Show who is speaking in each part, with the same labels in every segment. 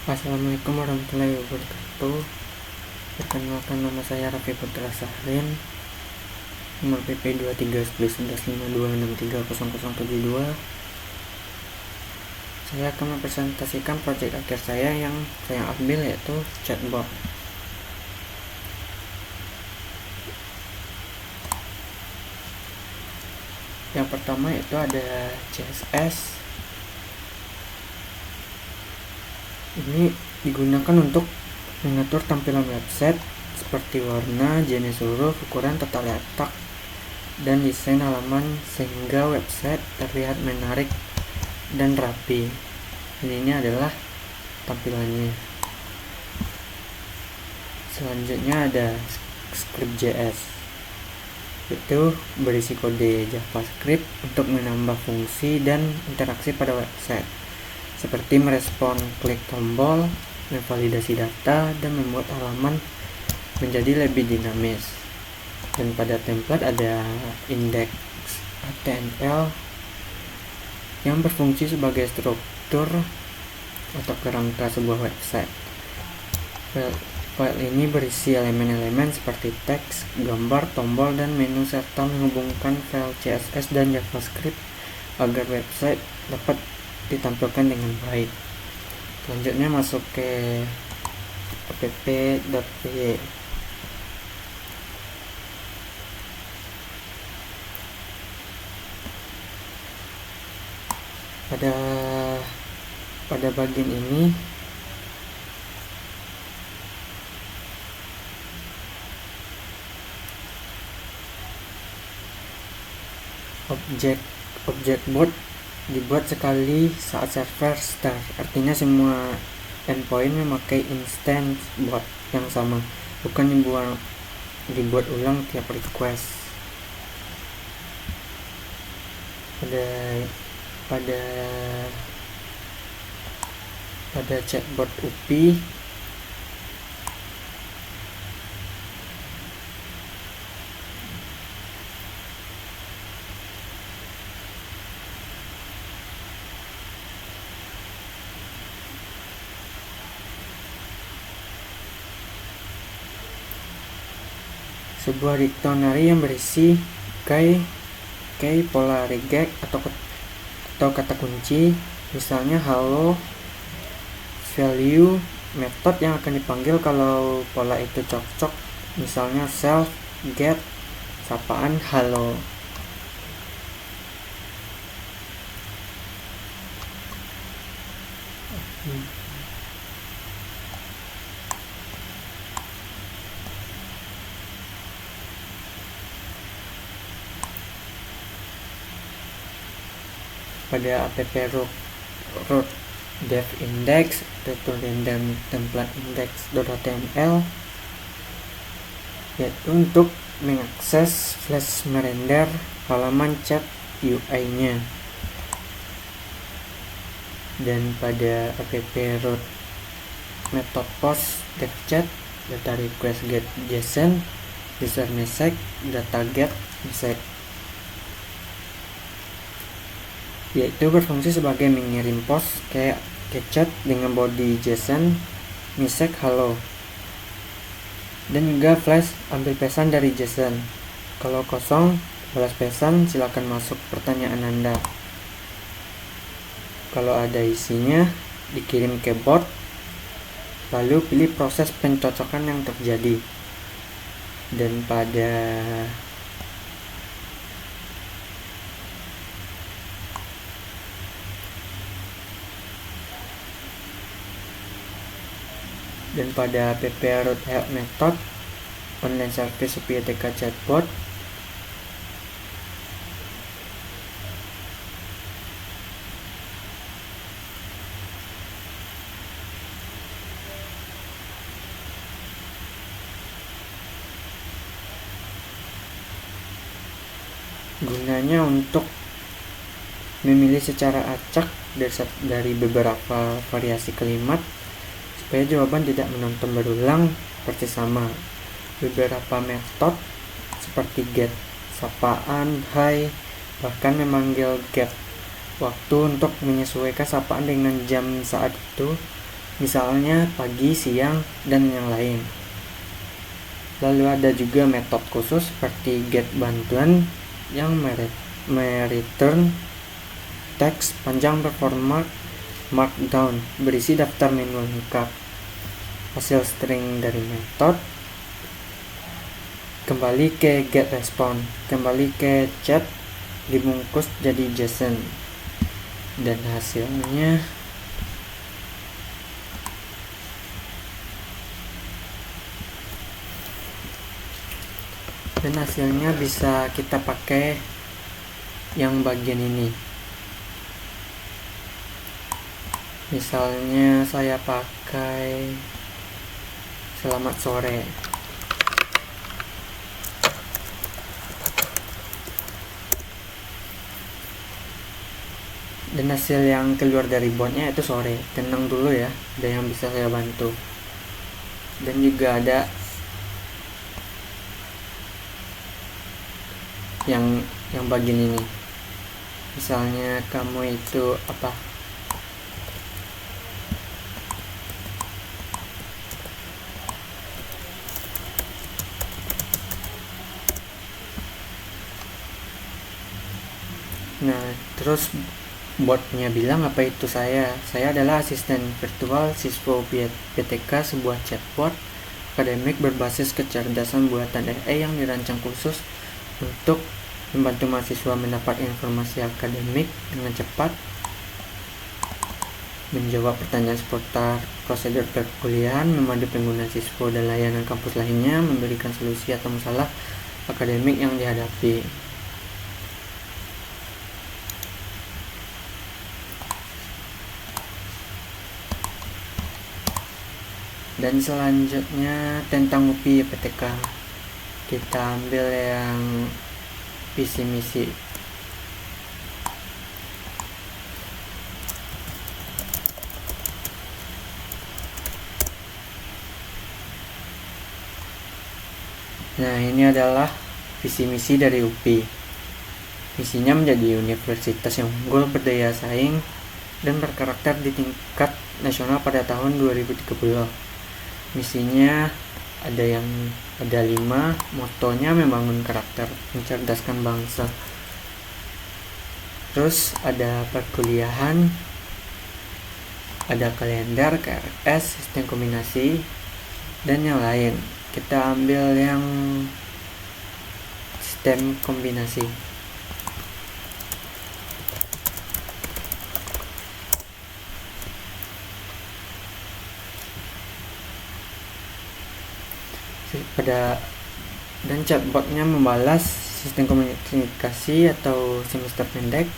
Speaker 1: Assalamualaikum warahmatullahi wabarakatuh. Perkenalkan, nama saya Raffi Putra Sahrin, nomor PP 231152630072. Saya akan mempresentasikan proyek akhir saya yang saya ambil, yaitu chatbot. Yang pertama itu ada CSS. Ini digunakan untuk mengatur tampilan website seperti warna, jenis huruf, ukuran, tata letak, dan desain halaman sehingga website terlihat menarik dan rapi. Ini adalah tampilannya. Selanjutnya ada Script.js, itu berisi kode JavaScript untuk menambah fungsi dan interaksi pada website, seperti merespon klik tombol, memvalidasi data, dan membuat halaman menjadi lebih dinamis. Dan pada template ada index.html yang berfungsi sebagai struktur atau kerangka sebuah website. File ini berisi elemen-elemen seperti teks, gambar, tombol, dan menu, serta menghubungkan file CSS dan JavaScript agar website dapat ditampilkan dengan baik. Selanjutnya masuk ke app.py. Pada bagian ini objek bot dibuat sekali saat server start, artinya semua endpoint memakai instance bot yang sama, bukan dibuat ulang tiap request. Pada chatbot UPI sebuah dictionary yang berisi key pola regek atau kata kunci, misalnya hello, value, method yang akan dipanggil kalau pola itu cocok, misalnya self, get, sapaan, halo. Pada app root dev index atau random template index.html, yaitu untuk mengakses flash merender halaman chat UI-nya. Dan pada app root method post dev chat, data request get JSON, user message, data get message, yaitu berfungsi sebagai mengirim post ke chat dengan body JSON, message hello, dan juga flash ambil pesan dari JSON. Kalau kosong, balas pesan, silakan masuk pertanyaan Anda. Kalau ada isinya, dikirim ke bot, lalu pilih proses pencocokan yang terjadi. Dan pada app root help method online service UPI-TK chatbot, gunanya untuk memilih secara acak dari beberapa variasi kalimat supaya jawaban tidak menonton berulang seperti sama. Beberapa metode seperti get, sapaan, hi, bahkan memanggil get waktu untuk menyesuaikan sapaan dengan jam saat itu, misalnya pagi, siang, dan yang lain. Lalu ada juga metode khusus seperti get bantuan yang mereturn teks panjang berformat markdown berisi daftar menu lengkap. Hasil string dari metode kembali ke get response, kembali ke chat dibungkus jadi JSON, dan hasilnya bisa kita pakai yang bagian ini. Misalnya saya pakai selamat sore. Dan hasil yang keluar dari botnya itu sore. Tenang dulu ya, ada yang bisa saya bantu. Dan juga ada yang bagian ini. Misalnya kamu itu apa? Nah, terus botnya bilang apa itu saya adalah asisten virtual siswa PTK, sebuah chatbot akademik berbasis kecerdasan buatan AI yang dirancang khusus untuk membantu mahasiswa mendapat informasi akademik dengan cepat, menjawab pertanyaan seputar prosedur perkuliahan, memandu pengguna siswa dan layanan kampus lainnya, memberikan solusi atau masalah akademik yang dihadapi. Dan selanjutnya tentang UPI PTK, kita ambil yang visi misi. Nah, ini adalah visi misi dari UPI. Misinya menjadi universitas yang unggul, berdaya saing, dan berkarakter di tingkat nasional pada tahun 2030. Misinya ada 5, motonya membangun karakter, mencerdaskan bangsa. Terus ada perkuliahan, ada kalender, KRS, sistem kombinasi, dan yang lain. Kita ambil yang sistem kombinasi. Dan chatbotnya membalas sistem komunikasi atau semester pendek.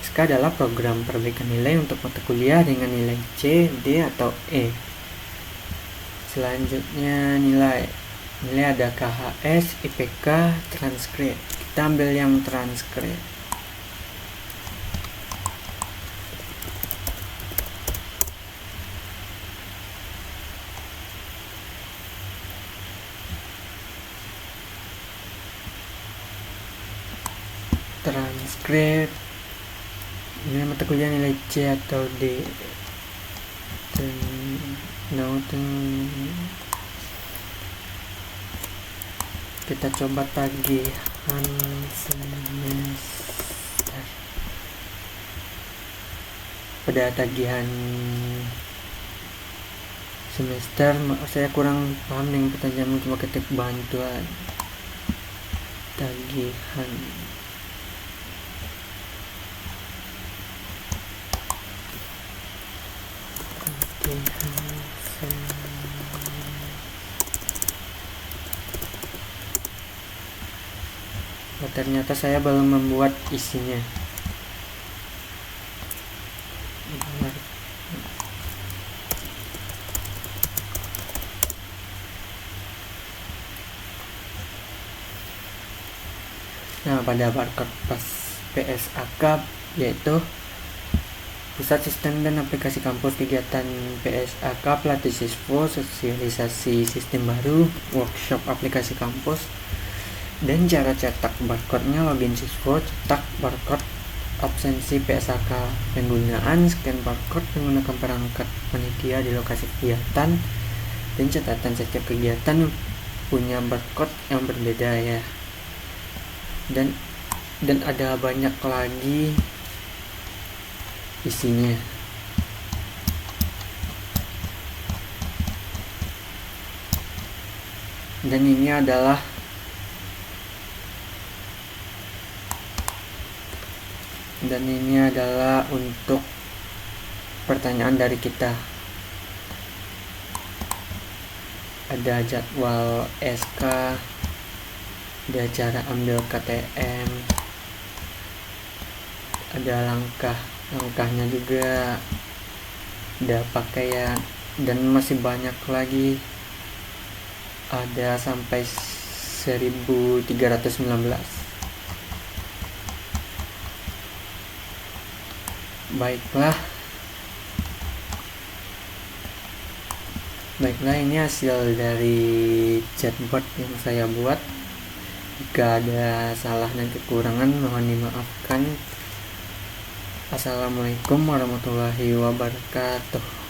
Speaker 1: SK adalah program perbaikan nilai untuk mata kuliah dengan nilai C, D, atau E. Selanjutnya nilai ada KHS, IPK, transkrip. Kita ambil yang transkrip. Transkrip nilai mata kuliah nilai C atau D. Kita coba tagihan semester. Pada tagihan semester saya kurang paham dengan pertanyaan, coba ketik bantuan tagihan. Ternyata saya belum membuat isinya. Nah, pada barcode PSAK, yaitu Pusat Sistem dan Aplikasi Kampus, kegiatan PSAK, pelatih siswa, sosialisasi sistem baru, workshop aplikasi kampus, dan cara cetak barcode-nya, login siswa, cetak barcode absensi PSAK, penggunaan scan barcode menggunakan perangkat panitia di lokasi kegiatan, dan catatan setiap kegiatan punya barcode yang berbeda ya. Dan ada banyak lagi isinya. Dan ini adalah untuk pertanyaan dari kita. Ada jadwal SK, ada cara ambil KTM, ada langkahnya juga, ada pakaian, dan masih banyak lagi. Ada sampai 1319. Baiklah, ini hasil dari chatbot yang saya buat. Jika ada salah dan kekurangan mohon dimaafkan. Assalamualaikum warahmatullahi wabarakatuh.